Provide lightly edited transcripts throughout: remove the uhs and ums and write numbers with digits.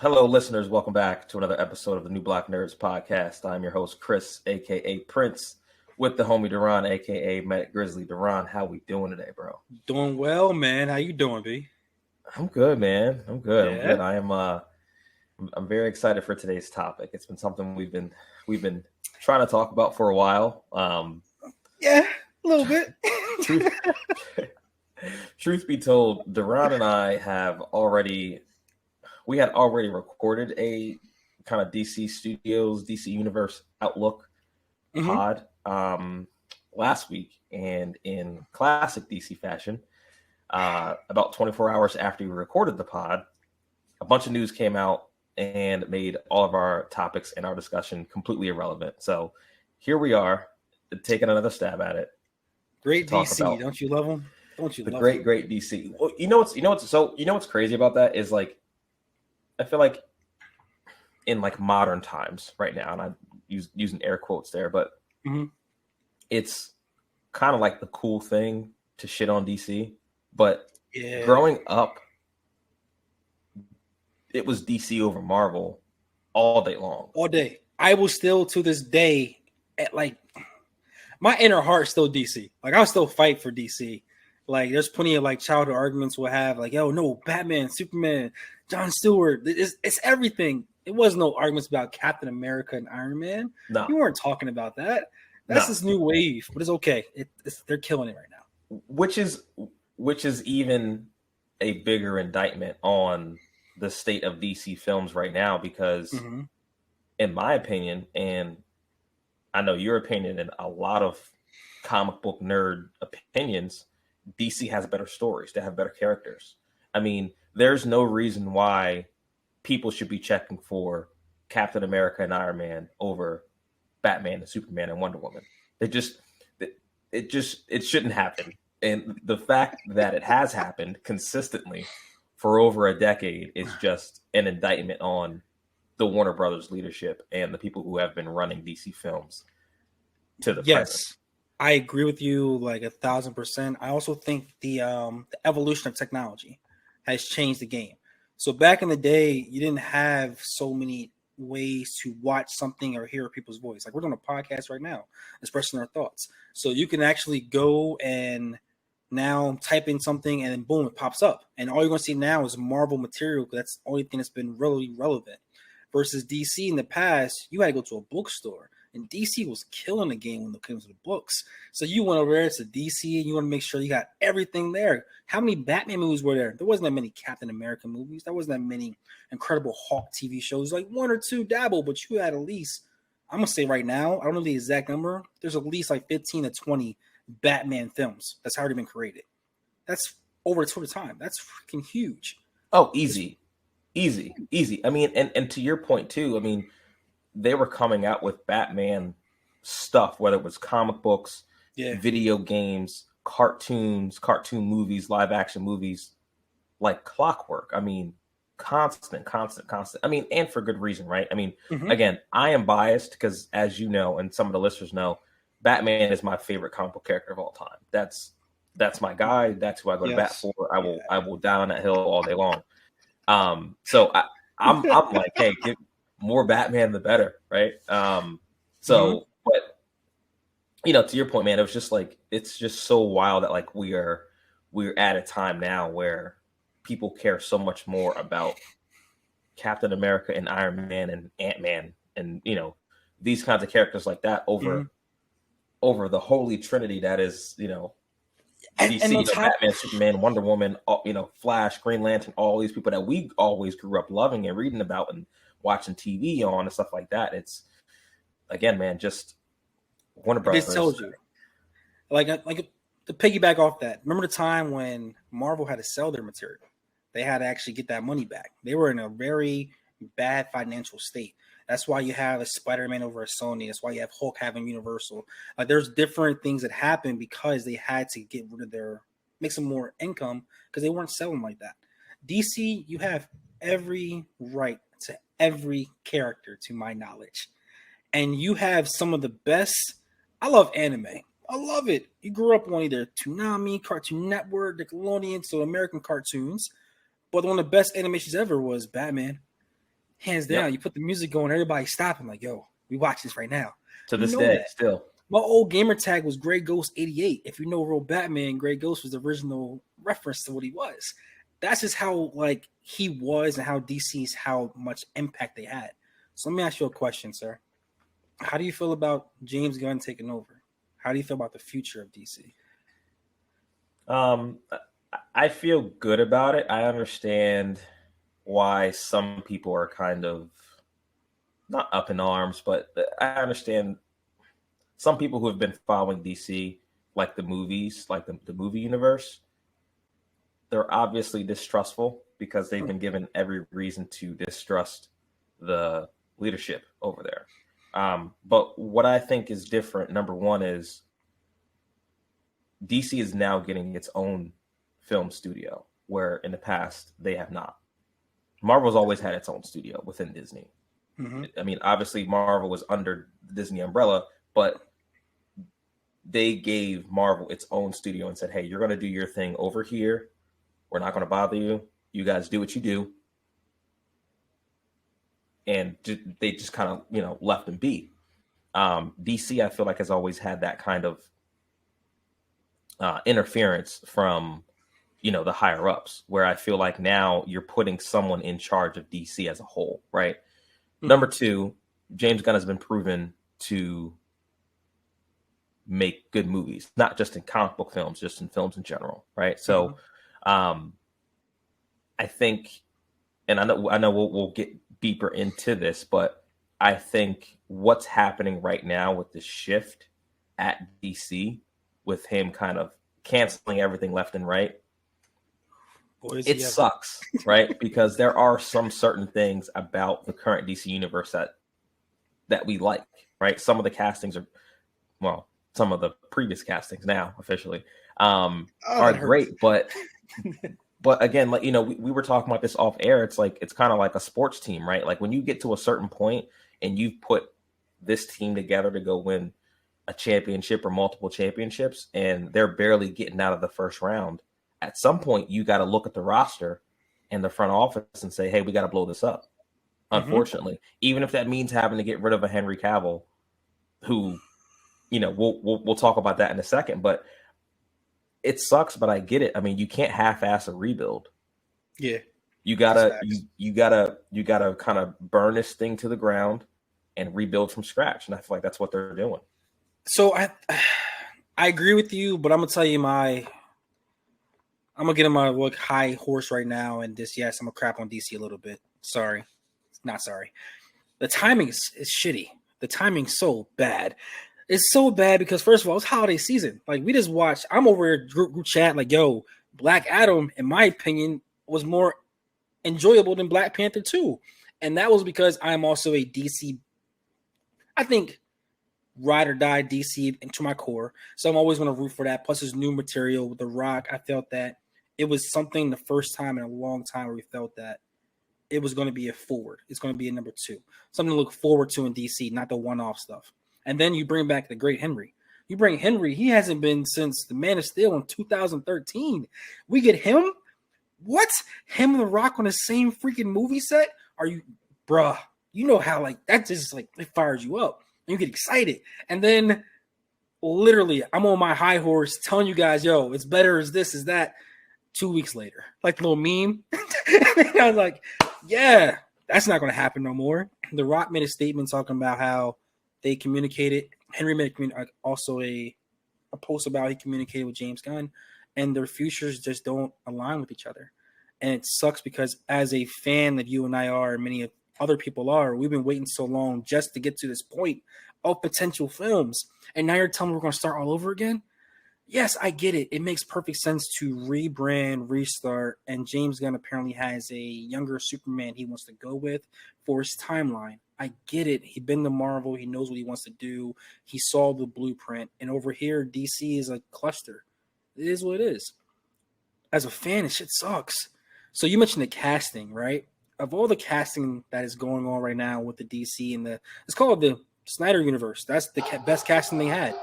Hello, listeners. Welcome back to another episode of the New Block Nerds podcast. I'm your host, Chris, aka Prince, with the homie Duran, aka Matt Grizzly. Duran, how we doing today, bro? Doing well, man. How you doing, B? I'm good, man. I'm good. I'm Yeah. good. I'm very excited for today's topic. It's been something we've been trying to talk about for a while. Yeah, a little bit. Truth, truth be told, Duran and I had already recorded a kind of DC Studios, DC Universe Outlook pod last week, and in classic DC fashion, about 24 hours after we recorded the pod, a bunch of news came out and made all of our topics and our discussion completely irrelevant. So here we are, taking another stab at it. Great DC, don't you love them? Don't you the love great, them? great DC? Well, what's crazy about that is, like, I feel like in like modern times right now, and I'm using air quotes there, but it's kind of like the cool thing to shit on DC. But growing up, it was DC over Marvel all day long. All day. I will still, to this day, at like my inner heart, still DC. Like, I'll still fight for DC. Like, there's plenty of like childhood arguments we'll have, like, yo, no, Batman, Superman, John Stewart. It's everything. It was no arguments about Captain America and Iron Man. No, you weren't talking about that. That's this new wave, but it's okay. They're killing it right now. Which is even a bigger indictment on the state of DC films right now, because in my opinion, and I know your opinion and a lot of comic book nerd opinions, DC has better stories. They have better characters. I mean, there's no reason why people should be checking for Captain America and Iron Man over Batman and Superman and Wonder Woman. It shouldn't happen. And the fact that it has happened consistently for over a decade is just an indictment on the Warner Brothers leadership and the people who have been running DC films to the present. I agree with you like 1,000%. I also think the evolution of technology has changed the game. So back in the day, you didn't have so many ways to watch something or hear people's voice. Like, we're doing a podcast right now, expressing our thoughts. So you can actually go and now type in something and then boom, it pops up. And all you're going to see now is Marvel material, because that's the only thing that's been really relevant. Versus DC in the past, you had to go to a bookstore. And DC was killing the game when it came to the books. So you went over there to DC and you want to make sure you got everything there. How many Batman movies were there? There wasn't that many Captain America movies. There wasn't that many Incredible Hulk TV shows. Like one or two dabble, but you had at least, I'm going to say right now, I don't know the exact number. There's at least like 15 to 20 Batman films that's already been created. That's over a total time. That's freaking huge. Oh, easy. I mean, and to your point too, I mean, they were coming out with Batman stuff, whether it was comic books, video games, cartoon movies, live action movies, like clockwork. I mean, constant. I mean, and for good reason, right? I mean, again, I am biased because, as you know, and some of the listeners know, Batman is my favorite comic book character of all time. That's my guy. That's who I go to bat for. I will die on that hill all day long. So I'm like, hey, give more Batman, the better, right? But to your point, man, it was just like, it's just so wild that like we're at a time now where people care so much more about Captain America and Iron Man and Ant-Man and these kinds of characters like that over the holy trinity that is DC, Batman, Superman, Wonder Woman, Flash, Green Lantern, all these people that we always grew up loving and reading about and watching TV on and stuff like that. It's, again, man, just Warner Brothers. This tells you, like to piggyback off that. Remember the time when Marvel had to sell their material? They had to actually get that money back. They were in a very bad financial state. That's why you have a Spider-Man over a Sony. That's why you have Hulk having Universal. There's different things that happen because they had to get rid of make some more income because they weren't selling like that. DC, you have every right to every character, to my knowledge. And you have some of the best. I love anime. I love it. You grew up on either Toonami, Cartoon Network, Nickelodeon, so American cartoons. But one of the best animations ever was Batman. hands down. You put the music going, everybody stopping like, yo, we watch this right now. To this day, still. My old gamer tag was Grey Ghost 88. If you know real Batman, Grey Ghost was the original reference to what he was. That's just how like he was and how DC's how much impact they had. So let me ask you a question, sir. How do you feel about James Gunn taking over? How do you feel about the future of DC? I feel good about it. I understand why some people are kind of not up in arms, but I understand some people who have been following DC, like the movies, like the movie universe, they're obviously distrustful because they've been given every reason to distrust the leadership over there. But what I think is different, number one, is DC is now getting its own film studio, where in the past they have not. Marvel's always had its own studio within Disney. Mm-hmm. I mean, obviously Marvel was under the Disney umbrella, but they gave Marvel its own studio and said, hey, you're going to do your thing over here. We're not going to bother you. You guys do what you do. And they just kind of, left them be. DC, I feel like, has always had that kind of interference from, the higher ups, where I feel like now you're putting someone in charge of DC as a whole, right? Mm-hmm. Number two, James Gunn has been proven to make good movies, not just in comic book films, just in films in general, right? So I think, and I know we'll get deeper into this, but I think what's happening right now with the shift at DC, with him kind of canceling everything left and right, it sucks, right? Because there are some certain things about the current DC universe that we like, right? Some of the castings are, some of the previous castings now officially are great, but again, like, we were talking about this off air. It's like, it's kind of like a sports team, right? Like when you get to a certain point and you've put this team together to go win a championship or multiple championships, and they're barely getting out of the first round, at some point you got to look at the roster and the front office and say, hey, we got to blow this up. Unfortunately, even if that means having to get rid of a Henry Cavill, who, we'll talk about that in a second, but it sucks, but I get it. I mean, you can't half-ass a rebuild. Yeah. You gotta kind of burn this thing to the ground and rebuild from scratch. And I feel like that's what they're doing. So I agree with you, but I'm gonna tell you I'm gonna get on my high horse right now, and I'm gonna crap on DC a little bit. Sorry. Not sorry. The timing is shitty. The timing's so bad. It's so bad because, first of all, it's holiday season. Like, we just watched. I'm over here group chat like, yo, Black Adam, in my opinion, was more enjoyable than Black Panther 2. And that was because I'm also a DC, I think, ride or die DC into my core. So I'm always going to root for that. Plus, there's new material with The Rock. I felt that it was something the first time in a long time where we felt that it was going to be a forward. It's going to be a number 2. Something to look forward to in DC, not the one-off stuff. And then you bring back the great Henry. You bring Henry. He hasn't been since The Man of Steel in 2013. We get him? What? Him and The Rock on the same freaking movie set? Are you, bruh? You know how, like, that just, like, it fires you up. And you get excited. And then, literally, I'm on my high horse telling you guys, yo, it's better as this, as that. 2 weeks later. Like the little meme. I was like, yeah, that's not going to happen no more. The Rock made a statement talking about how they communicated. Henry made also a post about he communicated with James Gunn, and their futures just don't align with each other. And it sucks because as a fan that you and I are, and many other people are, we've been waiting so long just to get to this point of potential films. And now you're telling me we're going to start all over again? Yes, I get it. It makes perfect sense to rebrand, restart, and James Gunn apparently has a younger Superman he wants to go with for his timeline. I get it. He's been to Marvel. He knows what he wants to do. He saw the blueprint. And over here, DC is a cluster. It is what it is. As a fan, it shit sucks. So you mentioned the casting, right? Of all the casting that is going on right now with the DC and it's called the Snyder Universe. That's the best casting they had.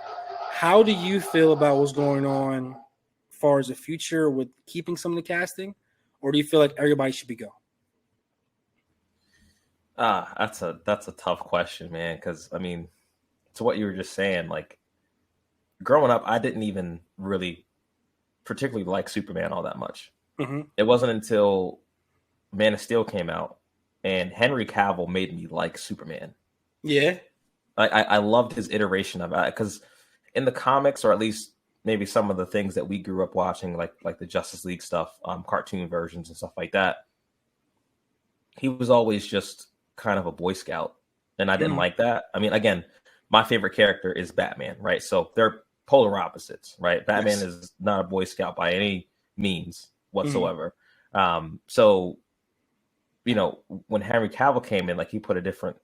How do you feel about what's going on as far as the future with keeping some of the casting? Or do you feel like everybody should be go? That's a tough question, man. Because I mean, to what you were just saying, like growing up, I didn't even really particularly like Superman all that much. Mm-hmm. It wasn't until Man of Steel came out and Henry Cavill made me like Superman. Yeah. I loved his iteration of it because in the comics, or at least maybe some of the things that we grew up watching, like the Justice League stuff, cartoon versions and stuff like that, he was always just kind of a Boy Scout, and I didn't like that. I mean, again, my favorite character is Batman, right? So they're polar opposites, right? Batman is not a Boy Scout by any means whatsoever. So you know, when Henry Cavill came in, like he put a different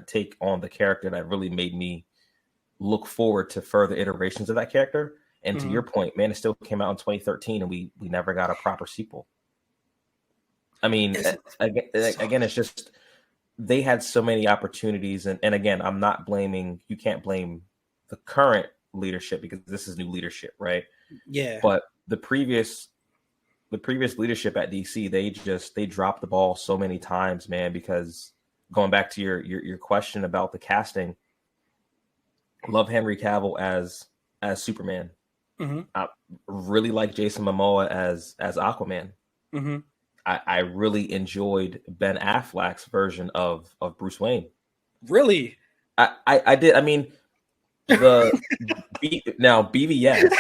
take on the character that really made me look forward to further iterations of that character. And to your point, Man of Steel came out in 2013, and we never got a proper sequel. I mean, again, it's just they had so many opportunities, and again, I'm not blaming. You can't blame the current leadership because this is new leadership, right? Yeah. But the previous leadership at DC, they dropped the ball so many times, man. Because going back to your question about the casting, love Henry Cavill as Superman. I really like Jason Momoa as Aquaman. I really enjoyed Ben Affleck's version of Bruce Wayne. Really? I did. I mean, now BVS,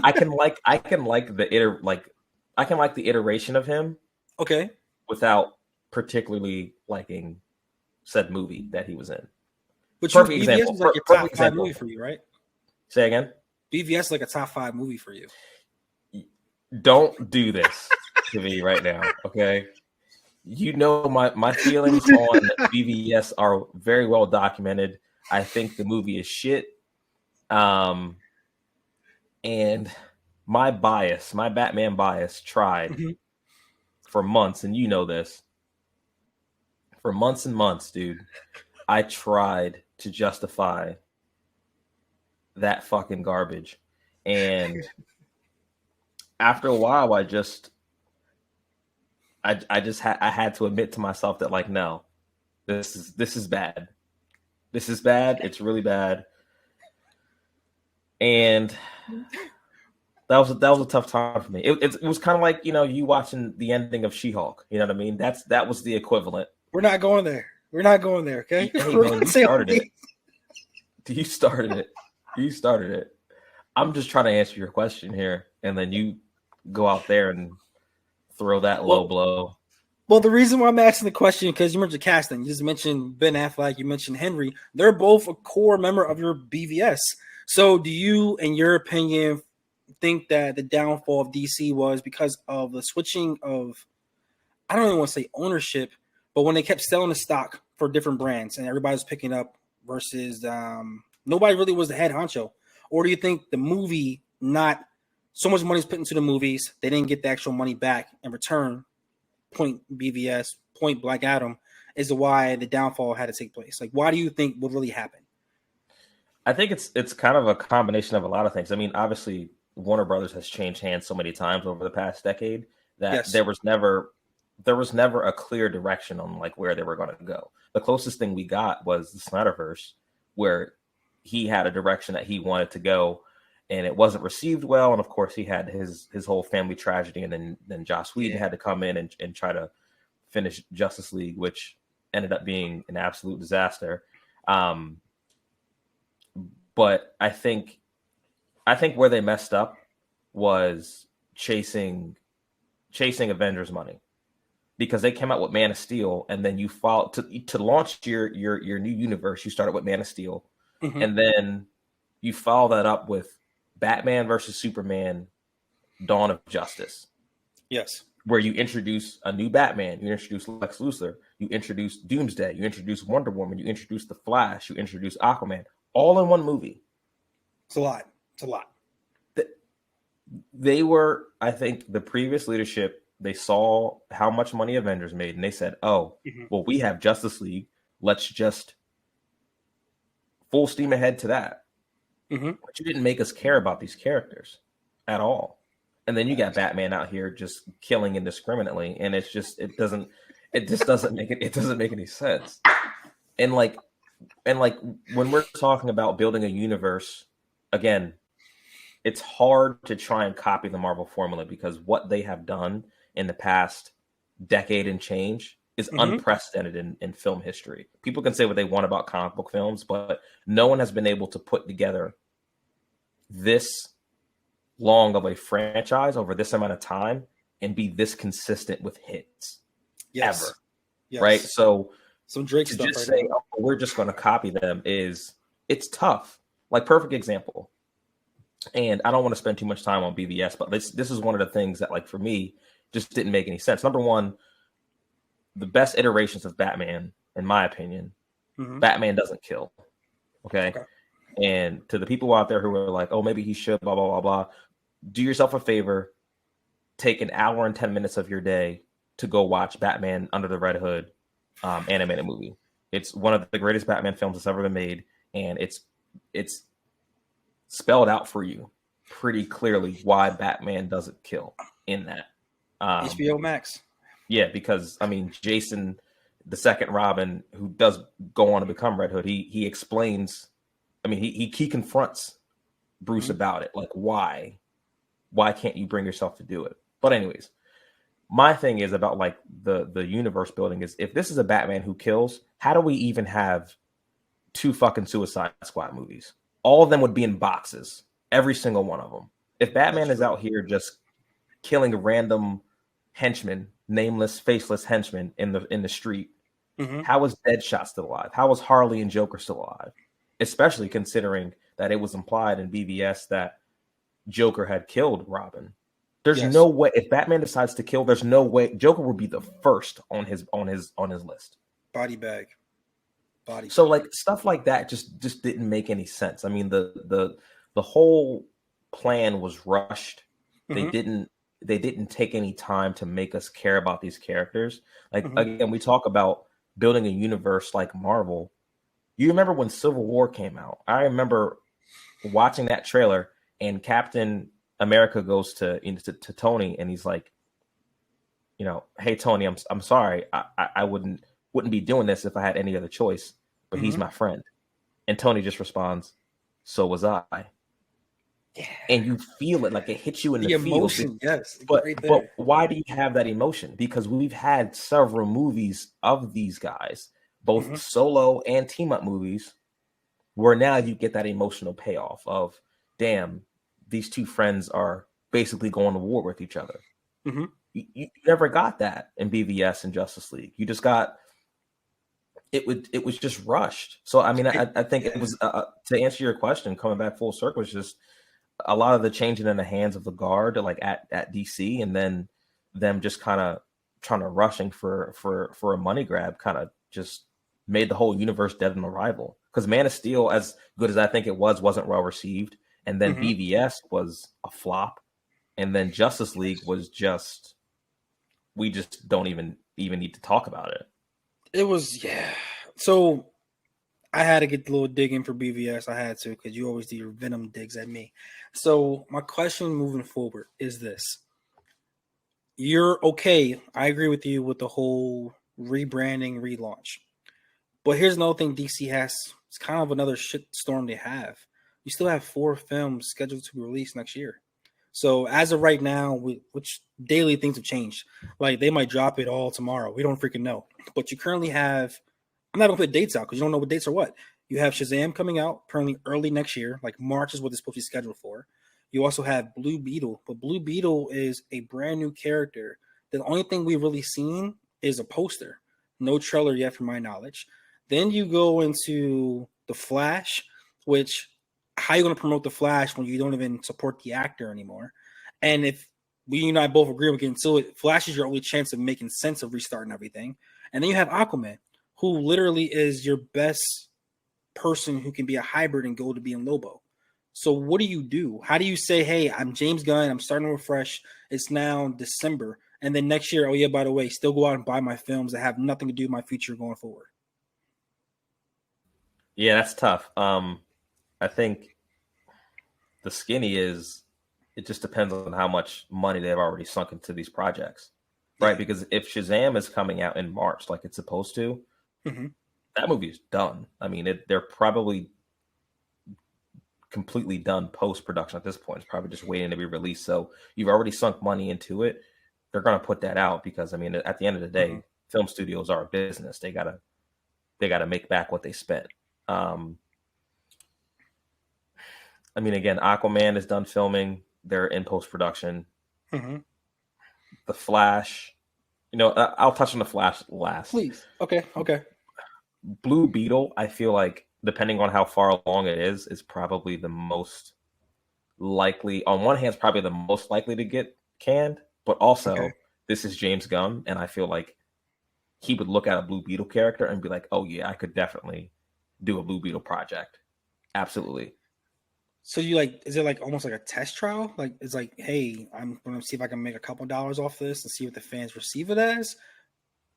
I can like the iteration of him. Okay. Without particularly liking said movie that he was in. But BVS was like your top 5 movie for you, right? Say again? BVS like a top 5 movie for you. Don't do this to me right now, okay? You know my feelings on BVS are very well documented. I think the movie is shit. And my Batman bias tried for months, and you know this. For months and months, dude, I tried to justify that fucking garbage. And after a while, I had to admit to myself that, like, no, this is bad. This is bad. It's really bad. And that was a tough time for me. It was kind of like, you know, you watching the ending of She-Hulk. You know what I mean? That was the equivalent. We're not going there. Okay? Hey, man, you started it. You started it. I'm just trying to answer your question here, and then you go out there and throw that low blow. Well, the reason why I'm asking the question, because you mentioned casting. You just mentioned Ben Affleck. You mentioned Henry. They're both a core member of your BVS. So do you, in your opinion, think that the downfall of DC was because of the switching of, I don't even want to say ownership, but when they kept selling the stock for different brands and everybody was picking up versus nobody really was the head honcho? Or do you think the movie, not so much money is put into the movies, they didn't get the actual money back in return, point BVS, point Black Adam, is why the downfall had to take place? Like, why do you think what really happened? I think it's kind of a combination of a lot of things. I mean, obviously, Warner Brothers has changed hands so many times over the past decade that there was never a clear direction on like where they were going to go. The closest thing we got was the Snyderverse, where he had a direction that he wanted to go, and it wasn't received well. And of course, he had his whole family tragedy, and then Joss Whedon had to come in and try to finish Justice League, which ended up being an absolute disaster. But I think where they messed up was chasing Avengers money, because they came out with Man of Steel, and then you followed to launch your new universe. You started with Man of Steel, and then you follow that up with Batman versus Superman: Dawn of Justice. Yes, where you introduce a new Batman, you introduce Lex Luthor, you introduce Doomsday, you introduce Wonder Woman, you introduce the Flash, you introduce Aquaman, all in one movie. It's a lot. They were, I think, the previous leadership, they saw how much money Avengers made, and they said, well, we have Justice League. Let's just full steam ahead to that. But you didn't make us care about these characters at all. And then you got Batman out here just killing indiscriminately. And it's just, it It just doesn't make it. It doesn't make any sense. And like, when we're talking about building a universe, again, it's hard to try and copy the Marvel formula because what they have done in the past decade and change is unprecedented in film history. People can say what they want about comic book films, but no one has been able to put together this long of a franchise over this amount of time and be this consistent with hits ever. Yes. Right? So some Drake to stuff just say, oh, we're just going to copy them it's tough. Like, perfect example. And I don't want to spend too much time on BVS, but this is one of the things that, like, for me, just didn't make any sense. Number one, the best iterations of Batman, in my opinion, Batman doesn't kill. Okay? And to the people out there who are like, oh, maybe he should, blah, blah, blah, blah, do yourself a favor. Take an hour and 10 minutes of your day to go watch Batman Under the Red Hood animated movie. It's one of the greatest Batman films that's ever been made, and it's spelled out for you pretty clearly why Batman doesn't kill in that. HBO Max. Yeah, because I mean, Jason, the second Robin, who does go on to become Red Hood, he explains. I mean, he confronts Bruce about it, like why can't you bring yourself to do it? But anyways, my thing is about like the universe building is, if this is a Batman who kills, how do we even have 2 fucking Suicide Squad movies? All of them would be in boxes, every single one of them. If Batman is out here just killing random henchmen, nameless, faceless henchmen in the street, how is Deadshot still alive? How is Harley and Joker still alive? Especially considering that it was implied in BVS that Joker had killed Robin. There's no way, if Batman decides to kill, there's no way Joker would be the first on his list. Body bag. So like stuff like that just didn't make any sense. I mean, the whole plan was rushed. They didn't take any time to make us care about these characters. Like again, we talk about building a universe like Marvel. You remember when Civil War came out? I remember watching that trailer, and Captain America goes to Tony, and he's like, you know, hey Tony, I'm sorry, I wouldn't be doing this if I had any other choice, but he's my friend. And Tony just responds, so was I. Yeah. And you feel it, like it hits you in the emotion. Yes, but why do you have that emotion? Because we've had several movies of these guys, both solo and team up movies, where now you get that emotional payoff of, damn, these 2 friends are basically going to war with each other. You never got that in BVS and Justice League. You just got it was just rushed. So I mean, I think it was to answer your question, coming back full circle, was just a lot of the changing in the hands of the guard, like at DC, and then them just kind of trying to rushing for a money grab, kind of just made the whole universe dead on arrival. Because Man of Steel, as good as I think it was, wasn't well received, and then BVS was a flop, and then Justice League was just, we just don't even need to talk about it. It was, yeah. So I had to get a little digging for BVS. I had to, because you always do your venom digs at me. So my question moving forward is this. You're okay. I agree with you with the whole rebranding, relaunch. But here's another thing DC has. It's kind of another shit storm they have. You still have 4 films scheduled to be released next year. So as of right now, which daily things have changed. Like they might drop it all tomorrow. We don't freaking know. But you currently have, I'm not going to put dates out because you don't know what dates are what. You have Shazam coming out apparently early next year. Like March is what it's supposed to be scheduled for. You also have Blue Beetle. But Blue Beetle is a brand new character. The only thing we've really seen is a poster. No trailer yet from my knowledge. Then you go into The Flash, which, how are you going to promote The Flash when you don't even support the actor anymore? And if we and I both agree with getting to it, Flash is your only chance of making sense of restarting everything. And then you have Aquaman, who literally is your best person who can be a hybrid and go to being Lobo. So what do you do? How do you say, hey, I'm James Gunn, I'm starting to refresh. It's now December. And then next year, oh yeah, by the way, still go out and buy my films that have nothing to do with my future going forward. Yeah, that's tough. I think the skinny is, it just depends on how much money they've already sunk into these projects. right? Because if Shazam is coming out in March, like it's supposed to, that movie is done. I mean, they're probably completely done post-production at this point. It's probably just waiting to be released. So you've already sunk money into it. They're going to put that out because, I mean, at the end of the day, film studios are a business. They gotta make back what they spent. I mean, again, Aquaman is done filming. They're in post-production. The Flash, I'll touch on the Flash last. Please. Okay. Blue Beetle, I feel like, depending on how far along it is probably the most likely. On one hand, it's probably the most likely to get canned, but also this is James Gunn, and I feel like he would look at a Blue Beetle character and be like, "Oh yeah, I could definitely do a Blue Beetle project, absolutely." So is it like almost like a test trial? Like it's like, hey, I'm going to see if I can make a couple dollars off this and see what the fans receive it as.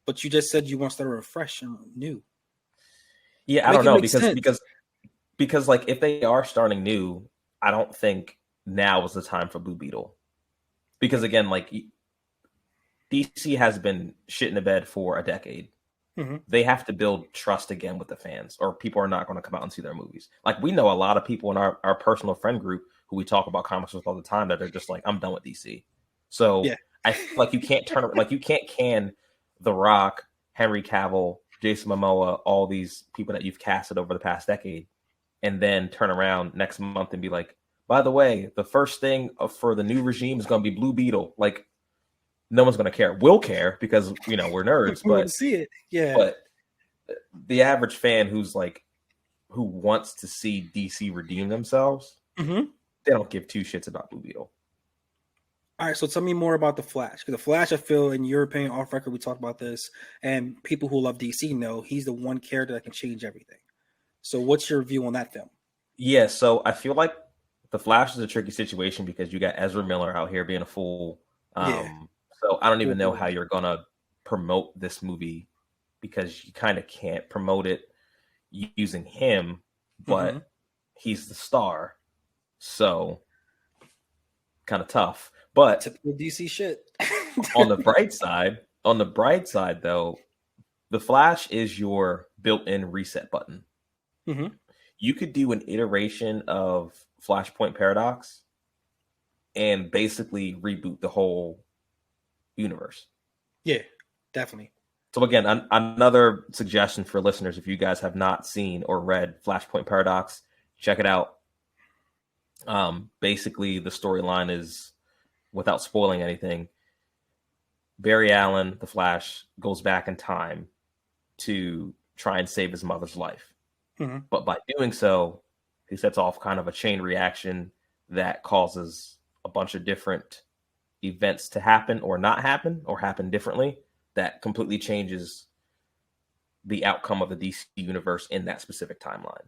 But you just said you want to start fresh and new. Yeah, I don't know because like if they are starting new, I don't think now is the time for Blue Beetle. Because again, like DC has been shit in the bed for a decade. They have to build trust again with the fans, or people are not going to come out and see their movies. Like we know a lot of people in our personal friend group who we talk about comics with all the time that are just like, I'm done with DC. So I feel like you can't you can't can The Rock, Henry Cavill, Jason Momoa, all these people that you've casted over the past decade, and then turn around next month and be like, by the way, the first thing for the new regime is going to be Blue Beetle. Like, no one's going to care. We'll care because, we're nerds, but see it. Yeah. But the average fan who wants to see DC redeem themselves, they don't give two shits about Blue Beetle. All right, so tell me more about The Flash. Because The Flash, I feel, in your opinion, off record, we talked about this, and people who love DC know he's the one character that can change everything. So what's your view on that film? Yeah, so I feel like The Flash is a tricky situation because you got Ezra Miller out here being a fool. So I don't even know how you're going to promote this movie because you kind of can't promote it using him, but he's the star. So kind of tough. But typical DC shit. on the bright side though, The Flash is your built-in reset button. You could do an iteration of Flashpoint Paradox and basically reboot the whole universe. Yeah, definitely. So again, another suggestion for listeners, if you guys have not seen or read Flashpoint Paradox, check it out. Basically, the storyline is, without spoiling anything, Barry Allen, the Flash, goes back in time to try and save his mother's life. But by doing so, he sets off kind of a chain reaction that causes a bunch of different events to happen or not happen or happen differently that completely changes the outcome of the DC universe in that specific timeline.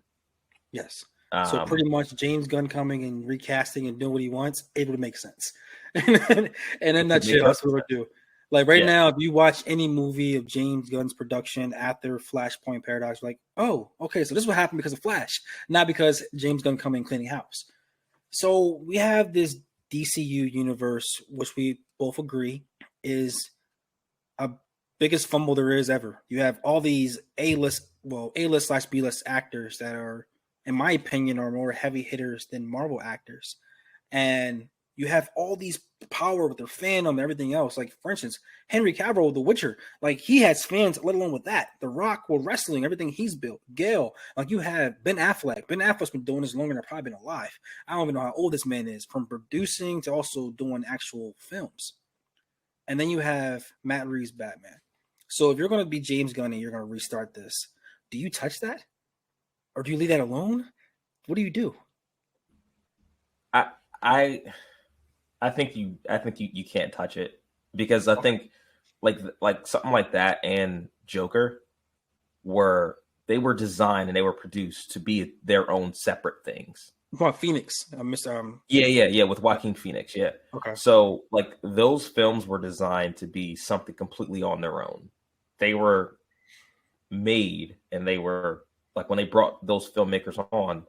Yes. So pretty much James Gunn coming and recasting and doing what he wants, it would make sense. In a nutshell, that's what we'll do. Like now, if you watch any movie of James Gunn's production after Flashpoint Paradox, like, oh, okay, so this is what happened because of Flash, not because James Gunn coming and cleaning house. So we have this DCU universe, which we both agree is a biggest fumble there is ever. You have all these A-list/B-list actors that are, in my opinion, are more heavy hitters than Marvel actors. And you have all these power with their fandom and everything else. Like, for instance, Henry Cavill, The Witcher, like he has fans, let alone with that. The Rock with wrestling, everything he's built. Gale, like you have Ben Affleck. Ben Affleck's been doing this longer than I've probably been alive. I don't even know how old this man is, from producing to also doing actual films. And then you have Matt Reeves' Batman. So if you're going to be James Gunn and you're going to restart this, do you touch that? Or do you leave that alone? What do you do? I think you can't touch it because I think like something like that and Joker were designed and they were produced to be their own separate things. Phoenix, Mr. Yeah, with Joaquin Phoenix, yeah. Okay. So like those films were designed to be something completely on their own. They were made and they were like when they brought those filmmakers on,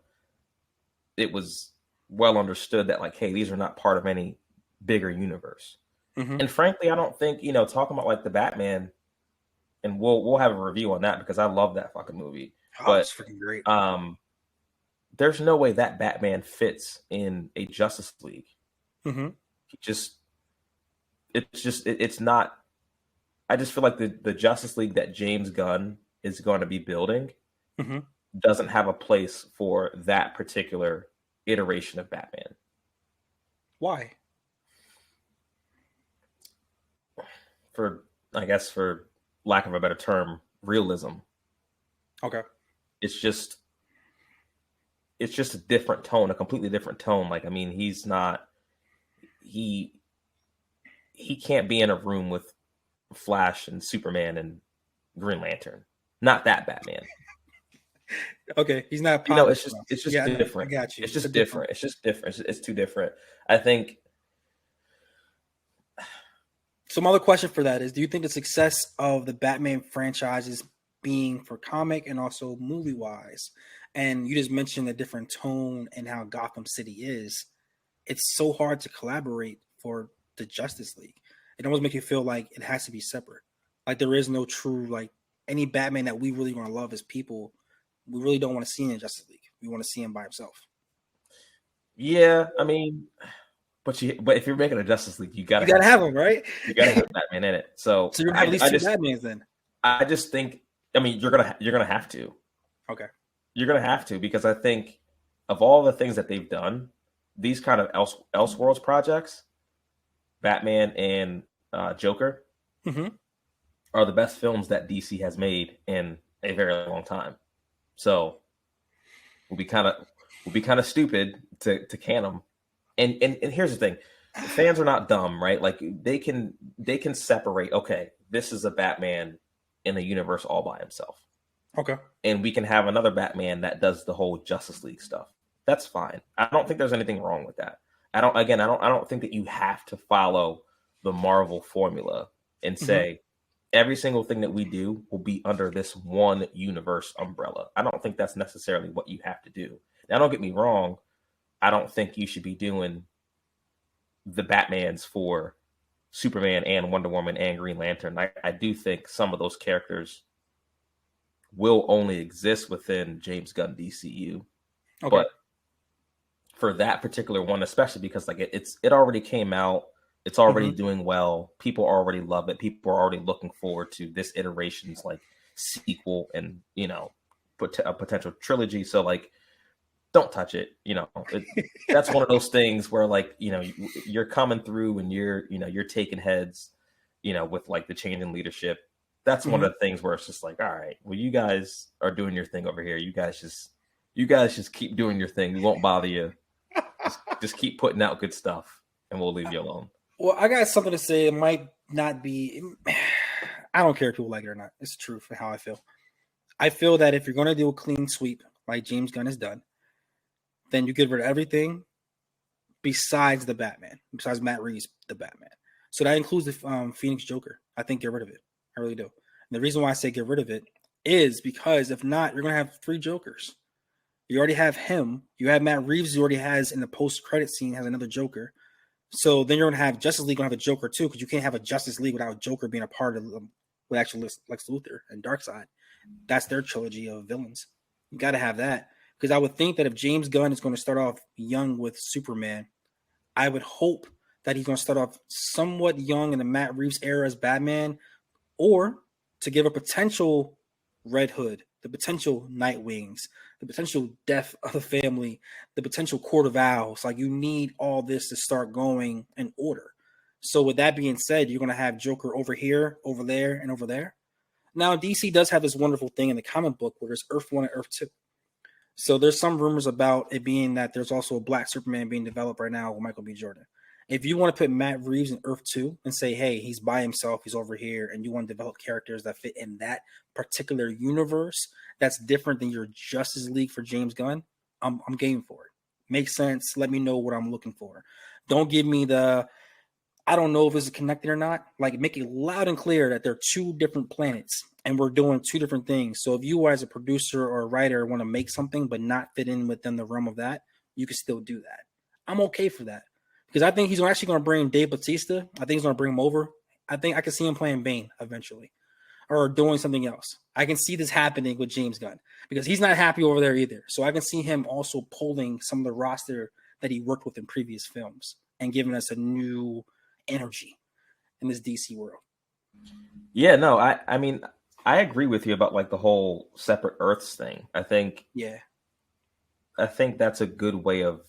it was well understood that like, hey, these are not part of any bigger universe. Mm-hmm. And frankly, I don't think, talking about like the Batman, and we'll have a review on that because I love that fucking movie. Oh, But it's freaking great. there's no way that Batman fits in a Justice League. Mm-hmm. He just it's not. I just feel like the Justice League that James Gunn is going to be building Mm-hmm. doesn't have a place for that particular iteration of Batman. Why? For, I guess, for lack of a better term, realism. Okay. It's just a different tone, a completely different tone. Like, I mean, he's not he can't be in a room with Flash and Superman and Green Lantern. Not that Batman. Okay, he's not. It's just different. I got you. It's just different. It's just different. It's too different. I think. So my other question for that is: do you think the success of the Batman franchise is being for comic and also movie wise? And you just mentioned the different tone and how Gotham City is. It's so hard to collaborate for the Justice League. It almost makes you feel like it has to be separate. Like there is no true like any Batman that we really want to love as people. We really don't want to see in the Justice League. We want to see him by himself. Yeah, I mean, but if you're making a Justice League, you gotta have him, right? You gotta have Batman in it. So you're gonna have at least two Batmans then. I just think. I mean, you're gonna have to. Okay. You're gonna have to, because I think of all the things that they've done, these kind of Elseworlds projects, Batman and Joker, mm-hmm. are the best films that DC has made in a very long time. So we'll be kind of stupid to can them. And here's the thing: fans are not dumb, right? Like they can separate. Okay, this is a Batman in a universe all by himself. Okay. And we can have another Batman that does the whole Justice League stuff. That's fine. I don't think there's anything wrong with that. I don't think that you have to follow the Marvel formula and say every single thing that we do will be under this one universe umbrella. I don't think that's necessarily what you have to do. Now, don't get me wrong. I don't think you should be doing the Batmans for Superman and Wonder Woman and Green Lantern. I do think some of those characters will only exist within James Gunn DCU. Okay. But for that particular one, especially because like it already came out, it's already doing well. People already love it. People are already looking forward to this iteration's like sequel and a potential trilogy. So like, don't touch it. That's one of those things where like you're coming through and you're taking heads, with like the change in leadership. That's one of the things where it's just like, all right, well, you guys are doing your thing over here. You guys just keep doing your thing. We won't bother you. Just keep putting out good stuff, and we'll leave you alone. Well, I got something to say. It might not be. I don't care if people like it or not. It's true for how I feel. I feel that if you're going to do a clean sweep like James Gunn has done, then you get rid of everything besides the Batman, besides Matt Reeves, the Batman. So that includes the Phoenix Joker. I think get rid of it. I really do. And the reason why I say get rid of it is because if not, you're going to have 3 Jokers. You already have him. You have Matt Reeves, who already has in the post-credit scene, has another Joker. So then you're going to have Justice League going to have a Joker too, because you can't have a Justice League without Joker being a part of with actual Lex Luthor and Darkseid. That's their trilogy of villains. You got to have that. Because I would think that if James Gunn is going to start off young with Superman, I would hope that he's going to start off somewhat young in the Matt Reeves era as Batman, or to give a potential Red Hood, the potential Nightwings, the potential death of the family, the potential Court of Owls. Like you need all this to start going in order. So with that being said, you're going to have Joker over here, over there, and over there. Now, DC does have this wonderful thing in the comic book where there's Earth 1 and Earth 2. So there's some rumors about it being that there's also a Black Superman being developed right now with Michael B. Jordan. If you want to put Matt Reeves in Earth 2 and say, hey, he's by himself, he's over here, and you want to develop characters that fit in that particular universe that's different than your Justice League for James Gunn, I'm game for it. Makes sense. Let me know what I'm looking for. Don't give me I don't know if it's connected or not. Like, make it loud and clear that they're 2 different planets and we're doing 2 different things. So if you as a producer or a writer want to make something but not fit in within the realm of that, you can still do that. I'm okay for that. because I think he's actually going to bring Dave Bautista. I think he's going to bring him over. I think I can see him playing Bane eventually, or doing something else. I can see this happening with James Gunn because he's not happy over there either. So I can see him also pulling some of the roster that he worked with in previous films and giving us a new energy in this DC world. Yeah, no, I mean, I agree with you about like the whole separate Earths thing. I think that's a good way of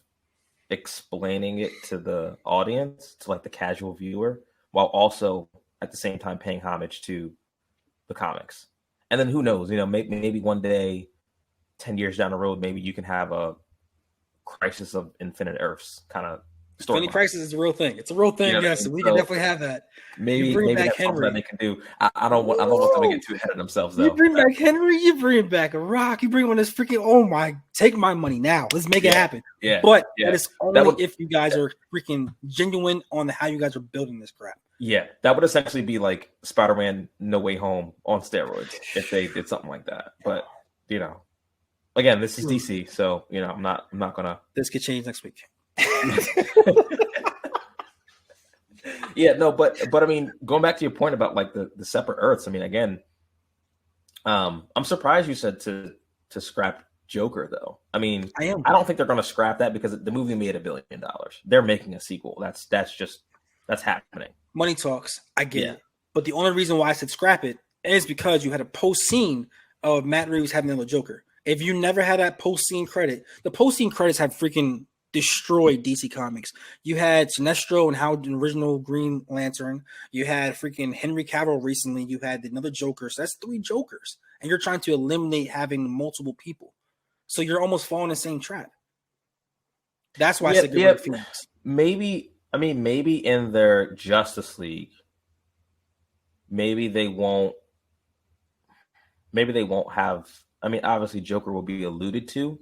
explaining it to the audience, to like the casual viewer, while also at the same time paying homage to the comics. And then who knows, maybe one day, 10 years down the road, maybe you can have a Crisis of Infinite Earths kind of story. Infinite Crisis is a real thing. It's a real thing. Yes, we can definitely have that. Maybe that's something that they can do. I don't want them to get too ahead of themselves, though. You bring back Henry. You bring back a Rock. You bring one this freaking. Take my money now. Let's make it happen. Yeah, but that is only if you guys are freaking genuine on how you guys are building this crap. Yeah, that would essentially be like Spider-Man No Way Home on steroids if they did something like that. But again, this is DC, so I'm not gonna. This could change next week. Yeah, no, but I mean, going back to your point about like the separate Earths. I mean, again, I'm surprised you said to scrap Joker, though. I mean, I don't think they're going to scrap that because the movie made $1 billion. They're making a sequel. That's happening. Money talks. I get it. But the only reason why I said scrap it is because you had a post scene of Matt Reeves having another Joker. If you never had that post scene credit, the post scene credits have freaking destroyed DC Comics. You had Sinestro and how the original Green Lantern. You had freaking Henry Cavill recently. You had another Joker. So that's 3 Jokers. And you're trying to eliminate having multiple people. So you're almost falling in the same trap. That's why I said Phoenix. Maybe in their Justice League, maybe they won't have. I mean, obviously Joker will be alluded to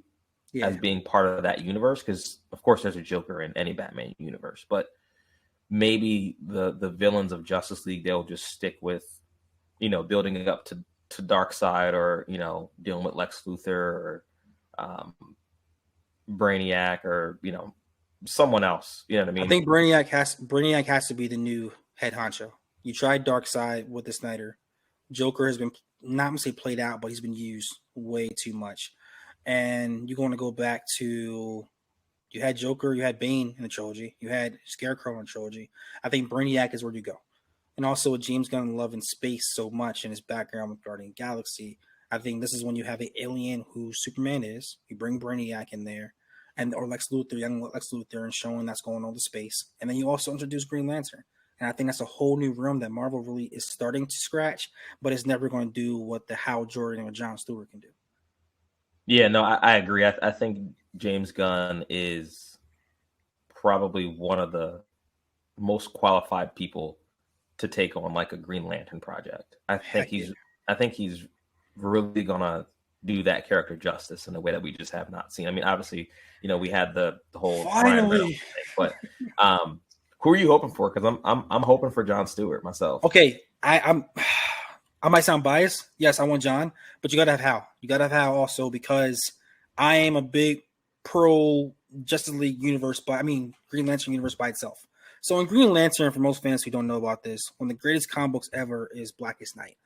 as being part of that universe because, of course, there's a Joker in any Batman universe. But maybe the villains of Justice League, they'll just stick with, building it up to Darkseid or dealing with Lex Luthor or Brainiac or someone else. You know what I mean? I think Brainiac has to be the new head honcho. You tried Darkseid with the Snyder. Joker has been not gonna say played out, but he's been used way too much. And you're going to go back to you had Joker, you had Bane in the trilogy, you had Scarecrow in the trilogy. I think Brainiac is where you go. And also with James Gunn loving space so much in his background with Guardian Galaxy, I think this is when you have an alien who Superman is. You bring Brainiac in there, or Lex Luthor, young Lex Luthor, and showing that's going on to space. And then you also introduce Green Lantern. And I think that's a whole new room that Marvel really is starting to scratch, but it's never going to do what the Hal Jordan or John Stewart can do. Yeah, no, I agree. I think James Gunn is probably one of the most qualified people to take on like a Green Lantern project. I think he's really gonna do that character justice in a way that we just have not seen. I mean, obviously, we had the whole finally thing, but who are you hoping for? Because I'm hoping for John Stewart myself. Okay, I might sound biased. Yes, I want John, but you got to have Hal. You got to have Hal also because I am a big pro Justice League universe, Green Lantern universe by itself. So in Green Lantern, for most fans who don't know about this, one of the greatest comic books ever is Blackest Night.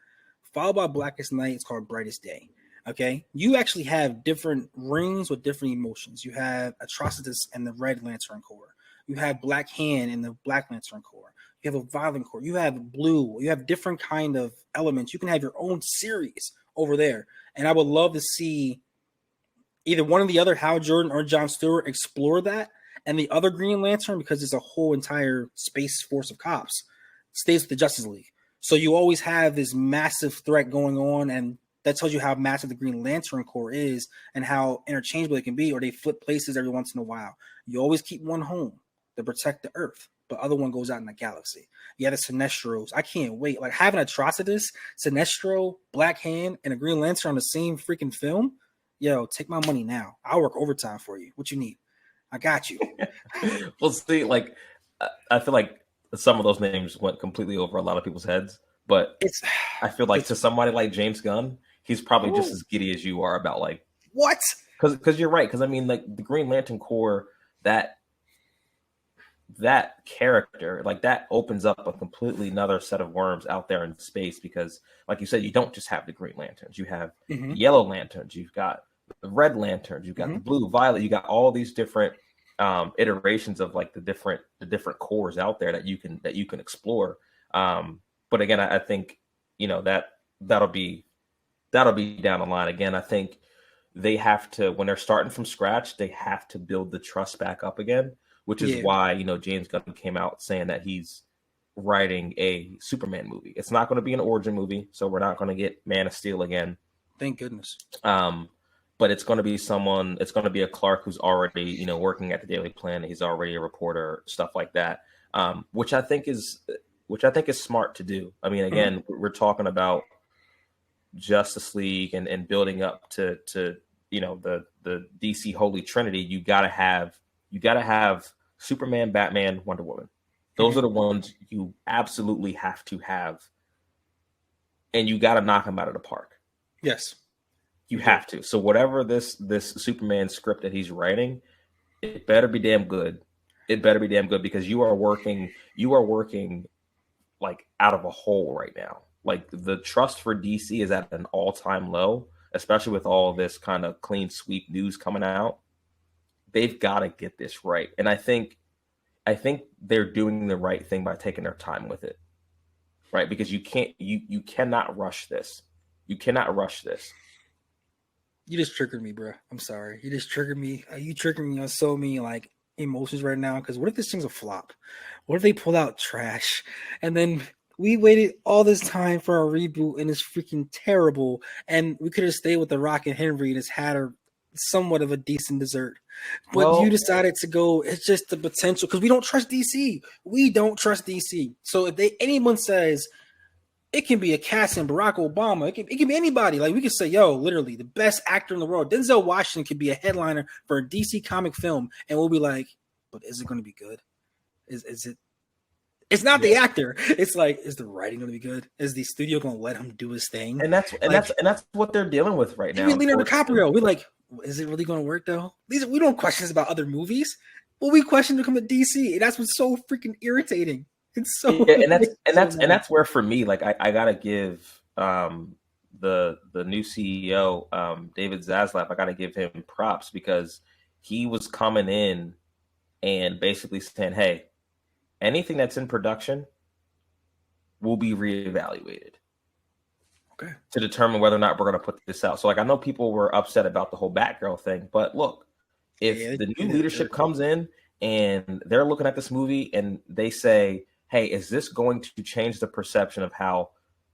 Followed by Blackest Night, it's called Brightest Day. Okay, you actually have different rings with different emotions. You have Atrocitus and the Red Lantern Corps. You have Black Hand in the Black Lantern Corps. You have a Violent Corps. You have Blue. You have different kind of elements. You can have your own series over there. And I would love to see either one of the other, Hal Jordan or John Stewart, explore that. And the other Green Lantern, because it's a whole entire space force of cops, stays with the Justice League. So you always have this massive threat going on, and that tells you how massive the Green Lantern Corps is and how interchangeable it can be, or they flip places every once in a while. You always keep one home to protect the Earth, but other one goes out in the galaxy. You have the Sinestros. I can't wait. Like having Atrocitus, Sinestro, Black Hand, and a Green Lantern on the same freaking film. Yo, take my money now. I'll work overtime for you. What you need? I got you. Well, see, like I feel like some of those names went completely over a lot of people's heads, but I feel like to somebody like James Gunn, he's probably just as giddy as you are about like what? Because you're right. Because I mean, like the Green Lantern Corps, that that character, like that opens up a completely another set of worms out there in space because, like you said, you don't just have the Green Lanterns. You have the Yellow Lanterns. You've got the Red Lanterns. You've got the Blue, Violet. You got all these different iterations of like the different cores out there that you can explore. But again, I think that'll be down the line. Again, I think they have to, when they're starting from scratch, they have to build the trust back up again, which is why, James Gunn came out saying that he's writing a Superman movie. It's not going to be an origin movie, so we're not going to get Man of Steel again. Thank goodness. But it's going to be it's going to be a Clark who's already, working at the Daily Planet. He's already a reporter, stuff like that, which I think is smart to do. I mean, again, we're talking about Justice League and building up to the DC Holy Trinity. You gotta have Superman, Batman, Wonder Woman. Those are the ones you absolutely have to have, and you gotta knock them out of the park. Yes, you have to. So whatever this Superman script that he's writing, it better be damn good. It better be damn good because you are working like out of a hole right now. Like the trust for DC is at an all-time low, especially with all this kind of clean sweep news coming out. They've got to get this right. And I think they're doing the right thing by taking their time with it. Right? Because you cannot rush this. You cannot rush this. You just triggered me, bro. I'm sorry. You just triggered me. You triggered me on so many like emotions right now. Because what if this thing's a flop? What if they pull out trash and then we waited all this time for a reboot and it's freaking terrible, and we could have stayed with The Rock and Henry and just had somewhat of a decent dessert. But you decided to go, it's just the potential, because we don't trust DC. We don't trust DC. So if anyone says it can be a cast in Barack Obama, it can be anybody. Like we could say, yo, literally the best actor in the world, Denzel Washington could be a headliner for a DC comic film, and we'll be like, but is it going to be good? Is it? It's not the actor. It's like, is the writing going to be good? Is the studio going to let him do his thing? And that's what they're dealing with right now. Even Leonardo DiCaprio, we're like, is it really going to work though? We don't question about other movies, but we question to come to DC, and that's what's so freaking irritating. It's so and that's where for me, like I gotta give the new CEO David Zaslav, I gotta give him props because he was coming in and basically saying, hey, anything that's in production will be reevaluated. Okay. To determine whether or not we're going to put this out. So, like, I know people were upset about the whole Batgirl thing, but look, if the new leadership comes in and they're looking at this movie and they say, hey, is this going to change the perception of how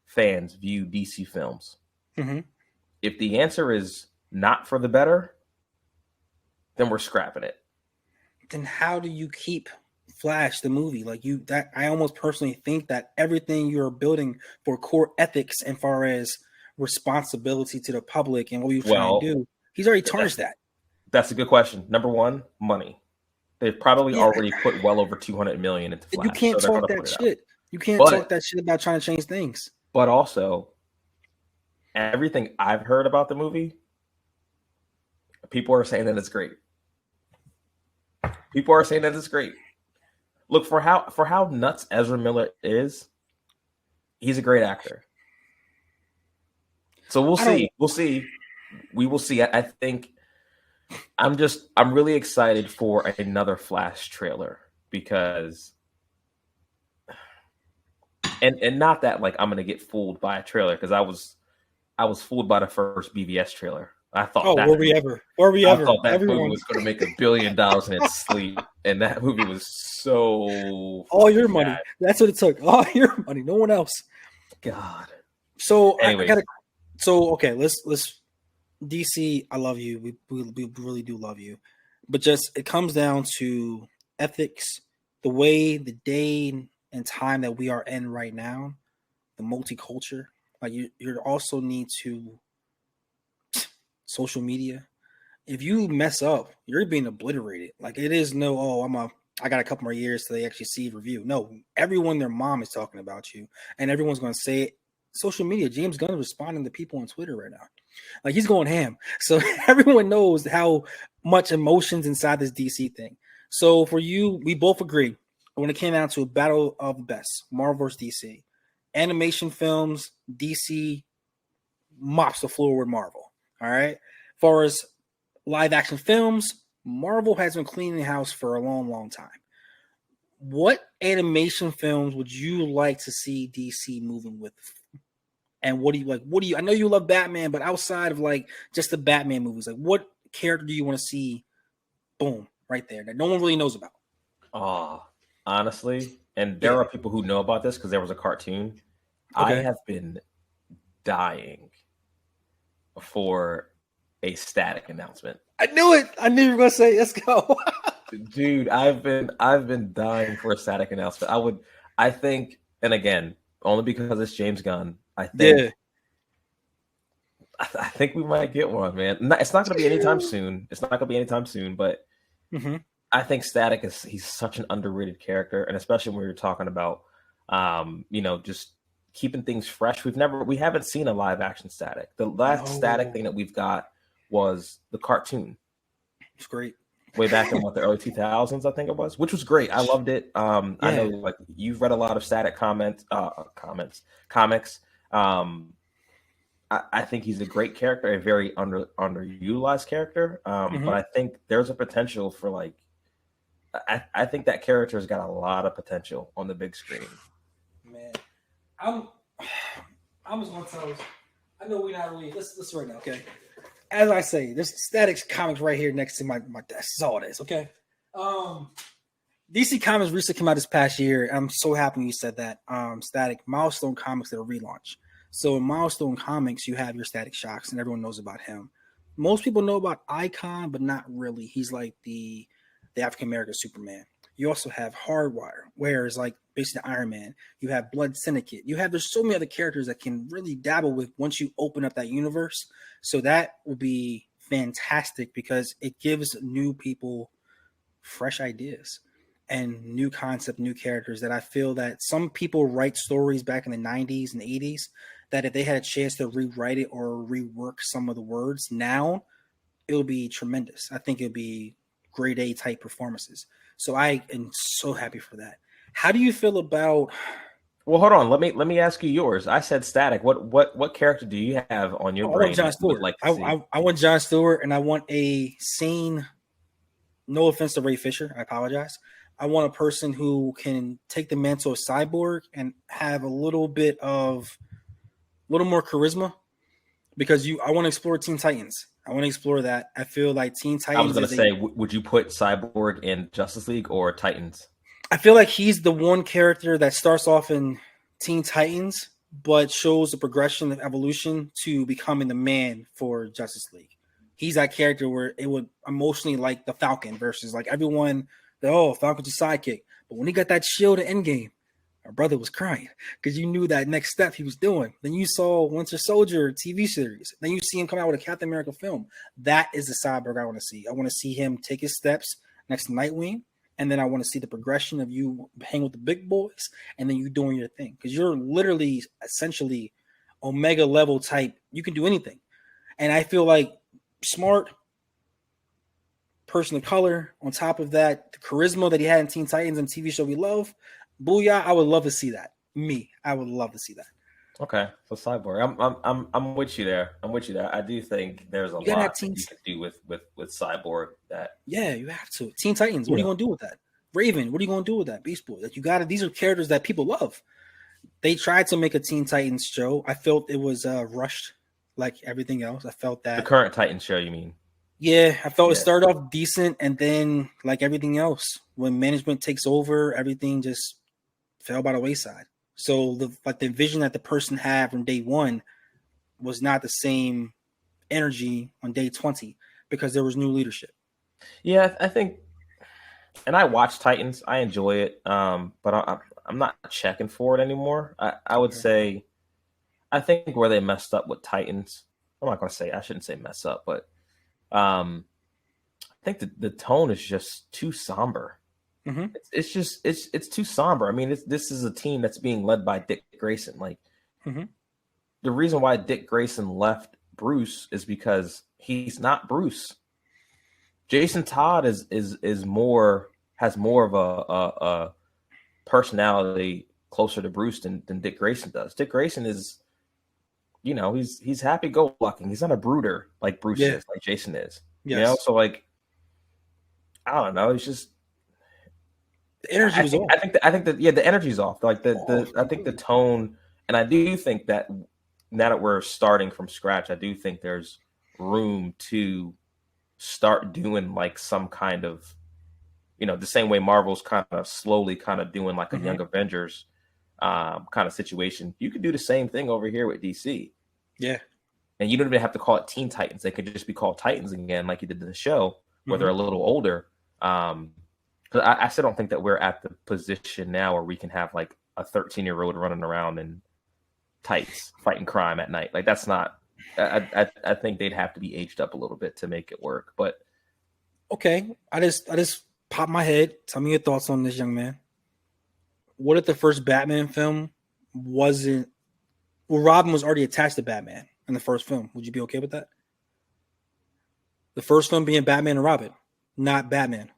fans view DC films? Mm-hmm. If the answer is not for the better, then we're scrapping it. Then how do you keep Flash the movie? I almost personally think that everything you're building for core ethics and far as responsibility to the public and what you're trying to do, he's already tarnished that. That's a good question. Number one, money. They've probably already put well over $200 million into Flash. You can't talk that shit. You can't talk that shit about trying to change things. But also, everything I've heard about the movie, people are saying that it's great. People are saying that it's great. Look, for how nuts Ezra Miller is, he's a great actor. So we'll see. We'll see. We will see. I think I'm really excited for another Flash trailer because and not that like I'm gonna get fooled by a trailer because I was fooled by the first BVS trailer. I thought, were we ever? I thought that movie was going to make $1 billion in its sleep, and that movie was so all your money. Bad. That's what it took. All your money, no one else. God. So anyways. Let's DC. I love you. We really do love you, but just it comes down to ethics, the way, the day and time that we are in right now, the multicultural. Like you also need to. Social media, if you mess up, you're being obliterated. Like it is I got a couple more years till they actually see review. No, everyone, their mom is talking about you, and everyone's going to say it. Social media, James Gunn is responding to people on Twitter right now. Like he's going ham. So everyone knows how much emotions inside this DC thing. So for you, we both agree when it came down to a battle of the best, Marvel versus DC, animation films, DC mops the floor with Marvel. All right. As far as live action films, Marvel has been cleaning the house for a long, long time. What animation films would you like to see DC moving with? And what do you like? I know you love Batman, but outside of like just the Batman movies, like what character do you want to see? Boom, right there that no one really knows about. Oh, honestly, and there are people who know about this because there was a cartoon. Okay. I have been dying for a Static announcement. I knew it. I knew you were gonna say, "Let's go." Dude, I've been dying for a Static announcement. I think, and again, only because it's James Gunn. I think we might get one, man. It's not going to be anytime soon. But I think Static he's such an underrated character, and especially when you're talking about, just keeping things fresh. We haven't seen a live action Static. The last Static thing that we've got was the cartoon. It's great. Way back in the early 2000s, I think it was, which was great. I loved it. I know like you've read a lot of Static comics. I think he's a great character, a very underutilized character. But I think there's a potential for like, I think that character's got a lot of potential on the big screen. Man, I'm just gonna tell us. I know we're not really. Let's right now, okay? As I say, there's Static comics right here next to my desk. That's all it is, okay? DC Comics recently came out this past year. I'm so happy you said that. Static Milestone Comics did a relaunch. So in Milestone Comics, you have your Static Shocks, and everyone knows about him. Most people know about Icon, but not really. He's like the African American Superman. You also have Hardwire, where it's like basically Iron Man. You have Blood Syndicate. There's so many other characters that can really dabble with once you open up that universe. So that will be fantastic because it gives new people fresh ideas and new concept, new characters that I feel that some people write stories back in the 90s and 80s that if they had a chance to rewrite it or rework some of the words now, it'll be tremendous. I think it'll be grade A type performances. So I am so happy for that. How do you feel about? Well, hold on. Let me ask you yours. I said Static. What character do you have on your brain? I want John Stewart. I want John Stewart, and I want a sane. No offense to Ray Fisher, I apologize. I want a person who can take the mantle of Cyborg and have a little more charisma, because I want to explore Teen Titans. I want to explore that. I feel like Teen Titans. I was going to say, would you put Cyborg in Justice League or Titans? I feel like he's the one character that starts off in Teen Titans, but shows the progression of evolution to becoming the man for Justice League. He's that character where it would emotionally like the Falcon versus like everyone. Falcon's a sidekick. But when he got that shield at Endgame, our brother was crying because you knew that next step he was doing. Then you saw Winter Soldier TV series. Then you see him come out with a Captain America film. That is the Cyborg I want to see. I want to see him take his steps next to Nightwing. And then I want to see the progression of you hang with the big boys and then you doing your thing. Because you're literally essentially Omega level type. You can do anything. And I feel like smart, person of color, on top of that, the charisma that he had in Teen Titans and TV show we love. Booyah! I would love to see that. I would love to see that. Okay, so Cyborg, I'm with you there. I do think there's a lot that you can do with Cyborg. You have to. Teen Titans. What are you gonna do with that? Raven. What are you gonna do with that? Beast Boy. That you got it. These are characters that people love. They tried to make a Teen Titans show. I felt it was rushed, like everything else. I felt that the current Titans show. You mean? Yeah, I felt it started off decent, and then like everything else, when management takes over, everything just fell by the wayside. So the vision that the person had from day one was not the same energy on day 20 because there was new leadership. Yeah, I think, and I watch Titans. I enjoy it, but I'm not checking for it anymore. I would say, I think where they messed up with Titans, I'm not going to say, I shouldn't say mess up, but I think the tone is just too somber. Mm-hmm. It's too somber. I mean, this is a team that's being led by Dick Grayson. Like, the reason why Dick Grayson left Bruce is because he's not Bruce. Jason Todd has more of personality closer to Bruce than Dick Grayson does. Dick Grayson is, he's happy-go-lucky. He's not a brooder like Bruce is, like Jason is. Yes. So like, I don't know. It's just the energy was off. I think that the energy's off. Like I think the tone, and I do think that now that we're starting from scratch, I do think there's room to start doing like some kind of, the same way Marvel's kind of slowly kind of doing like a Young Avengers kind of situation. You could do the same thing over here with DC. Yeah. And you don't even have to call it Teen Titans. They could just be called Titans again, like you did in the show, where they're a little older. Because I still don't think that we're at the position now where we can have like a 13-year-old running around in tights fighting crime at night. Like that's not. I think they'd have to be aged up a little bit to make it work. But okay, I just popped my head. Tell me your thoughts on this, young man. What if the first Batman film wasn't? Well, Robin was already attached to Batman in the first film. Would you be okay with that? The first film being Batman and Robin, not Batman.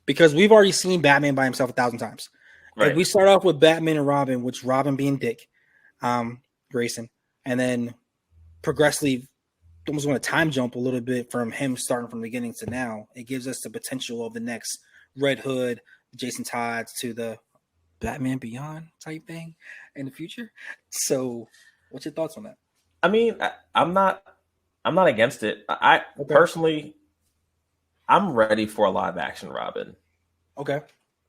Because we've already seen Batman by himself 1,000 times. Right. If we start off with Batman and Robin, which Robin being Dick Grayson, and then progressively almost want to time jump a little bit from him starting from the beginning to now, it gives us the potential of the next Red Hood, Jason Todd's to the Batman Beyond type thing in the future. So what's your thoughts on that? I mean, I'm not against it. Personally, I'm ready for a live action Robin. Okay.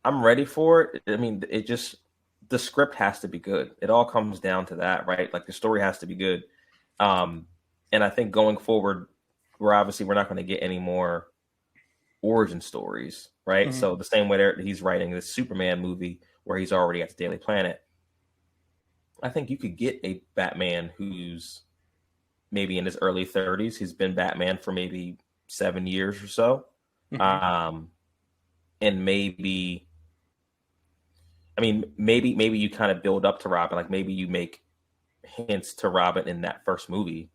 I'm ready for it. I mean, the script has to be good. It all comes down to that, right? Like the story has to be good. And I think going forward, we're not going to get any more origin stories, right? So the same way he's writing this Superman movie where he's already at the Daily Planet, I think you could get a Batman who's maybe in his early 30s. He's been Batman for maybe 7 years or so. And maybe you kind of build up to Robin. Like maybe you make hints to Robin in that first movie.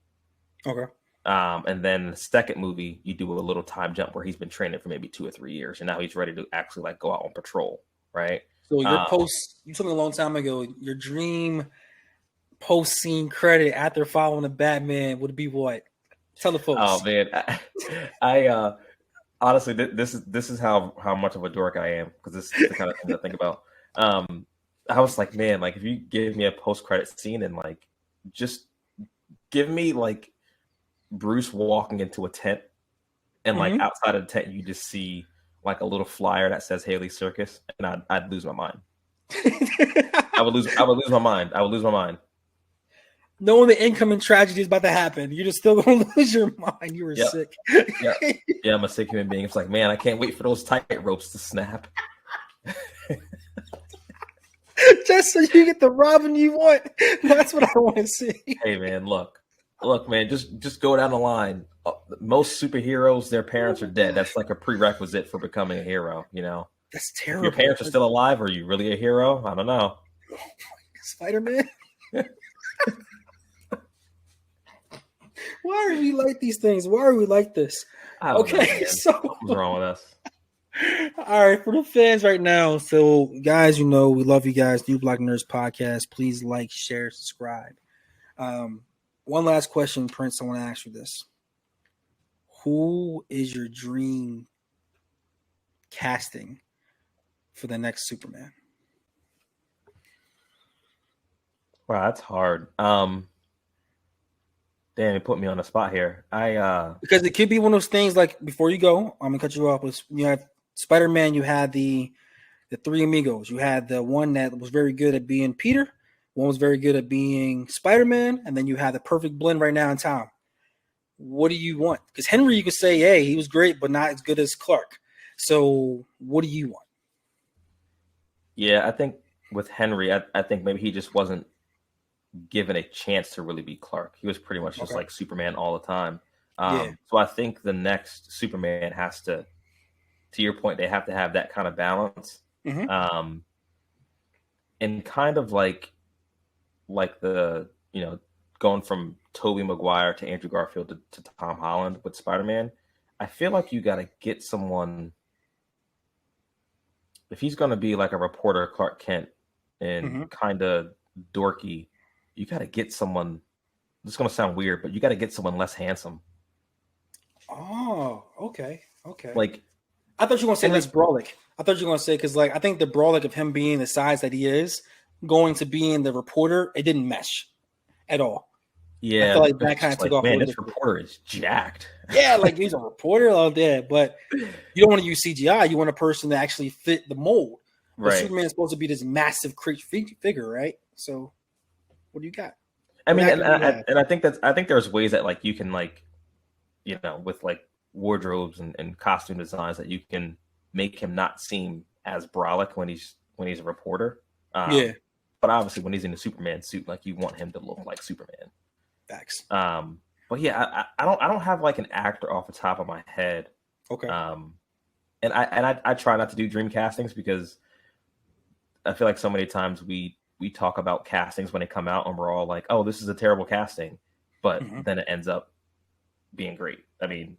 Okay. And then the second movie, you do a little time jump where he's been training for maybe 2 or 3 years, and now he's ready to actually like go out on patrol, right? So your you told me a long time ago, your dream post scene credit after following the Batman would be what? Tell the folks. Oh man, I honestly, this is how much of a dork I am, because this is the kind of thing to think about. I was like, man, like if you give me a post credit scene and like just give me like Bruce walking into a tent and like outside of the tent you just see like a little flyer that says Haley Circus, and I'd lose my mind. I would lose my mind. Knowing the incoming tragedy is about to happen, you're just still gonna lose your mind. You were sick. Yeah, I'm a sick human being. It's like, man, I can't wait for those tight ropes to snap. Just so you get the Robin you want. That's what I want to see. Hey man, look, man, just go down the line. Most superheroes, their parents are dead. That's like a prerequisite for becoming a hero, you know. That's terrible. If your parents are still alive, are you really a hero? I don't know. Spider-Man. Why are we like these things? Why are we like this? Okay, so what's wrong with us? All right, for the fans right now. So, guys, we love you guys. New Black Nerds Podcast. Please like, share, subscribe. One last question, Prince. I want to ask you this: who is your dream casting for the next Superman? Wow, that's hard. Damn, you put me on the spot here. Because it could be one of those things. Like before you go, I'm gonna cut you off. You have Spider-Man. You had the three amigos. You had the one that was very good at being Peter. One was very good at being Spider-Man, and then you have the perfect blend right now in Tom. What do you want? Because Henry, you could say, hey, he was great, but not as good as Clark. So what do you want? Yeah, I think with Henry, I think maybe he just wasn't given a chance to really be Clark. He was pretty much just like Superman all the time. So I think the next Superman has to your point, they have to have that kind of balance. And kind of like the, going from Tobey Maguire to Andrew Garfield to Tom Holland with Spider-Man, I feel like you got to get someone if he's gonna be like a reporter Clark Kent and kind of dorky, you got to get someone. This is gonna sound weird, but you got to get someone less handsome. Oh, okay. Like, I thought you were gonna say less brolic. I thought you were gonna say because like I think the brolic of him being the size that he is, going to being the reporter, it didn't mesh at all. Yeah, I feel like that kind of took off. Man, this reporter is jacked. Yeah, like he's a reporter out there, but you don't want to use CGI. You want a person to actually fit the mold. But right. Superman is supposed to be this massive figure, right? So, what do you got? I mean, and I think there's ways that like you can like, you know, with like wardrobes and costume designs that you can make him not seem as brolic when he's a reporter. Yeah. But obviously, when he's in a Superman suit, like you want him to look like Superman. Facts. But yeah, I don't have like an actor off the top of my head. Okay. And I try not to do dream castings because I feel like so many times we talk about castings when they come out and we're all like, oh, this is a terrible casting, but then it ends up being great. I mean,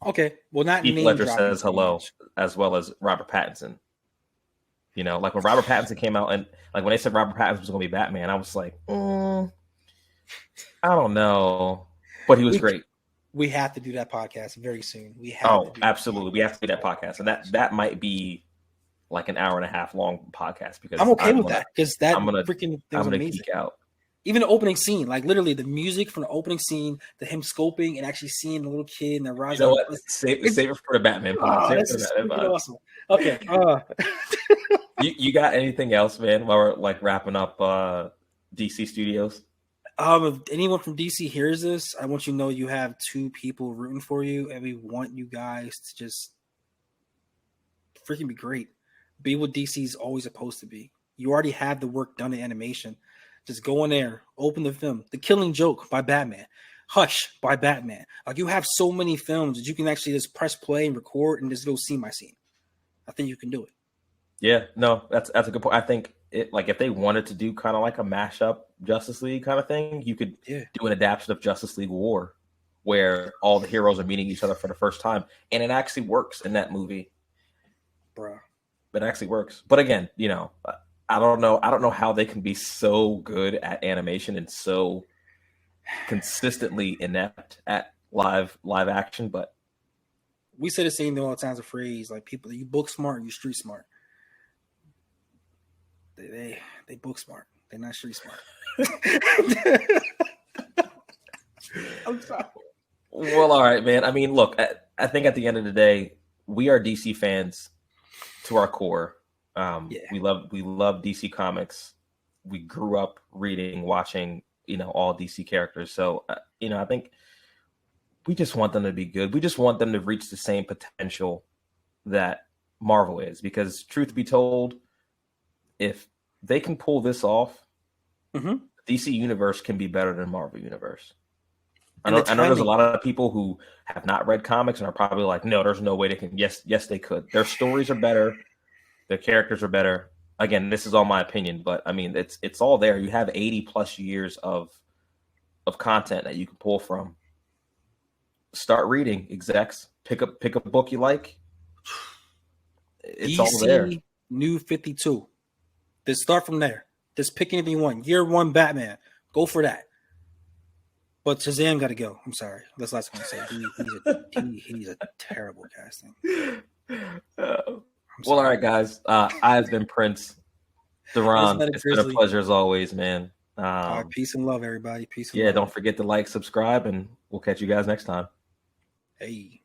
okay, well, not Heath Ledger says hello as well as Robert Pattinson. You know, like when Robert Pattinson came out and like when they said Robert Pattinson was going to be Batman, I was like, I don't know, but he was great. We have to do that podcast very soon. We have. Absolutely, we have to do that podcast, and that might be like an hour and a half long podcast because I'm okay with that because that freaking thing's amazing. Geek out. Even the opening scene, like literally the music from the opening scene, to him scoping and actually seeing the little kid and the rise. You know what? Save it for the Batman podcast. Awesome. Okay. You got anything else, man? While we're like wrapping up DC Studios. If anyone from DC hears this, I want you to know you have two people rooting for you, and we want you guys to just freaking be great. Be what DC's always supposed to be. You already have the work done in animation. Just go in there, open the film. The Killing Joke by Batman. Hush by Batman. Like you have so many films that you can actually just press play and record and just go scene by scene. I think you can do it. Yeah, no, that's a good point. I think it like if they wanted to do kind of like a mashup Justice League kind of thing, you could do an adaptation of Justice League War where all the heroes are meeting each other for the first time. And it actually works in that movie. Bruh. It actually works. But again, you know, I don't know how they can be so good at animation and so consistently inept at live action, but we say the same thing all the time. A phrase like people, you book smart, you street smart. They book smart. They're not street smart. I'm sorry. Well, all right, man. I mean, look, I think at the end of the day, we are DC fans to our core. We love DC Comics. We grew up reading, watching, you know, all DC characters. So, you know, I think we just want them to be good. We just want them to reach the same potential that Marvel is. Because truth be told, if they can pull this off, DC Universe can be better than Marvel Universe. I know there's a lot of people who have not read comics and are probably like, no, there's no way they can. Yes, they could. Their stories are better. Their characters are better. Again, this is all my opinion, but I mean, it's all there. You have 80 plus years of content that you can pull from. Start reading, execs. Pick a book you like. It's DC all there. New 52. Just start from there. Just pick anything you want. Year one Batman. Go for that. But Shazam got to go. I'm sorry. That's the last one I say. He's a terrible casting. Well, all right, guys. I've been Prince. Duran, it's been a pleasure as always, man. Right, peace and love, everybody. Peace and love. Yeah, don't forget to like, subscribe, and we'll catch you guys next time. Hey.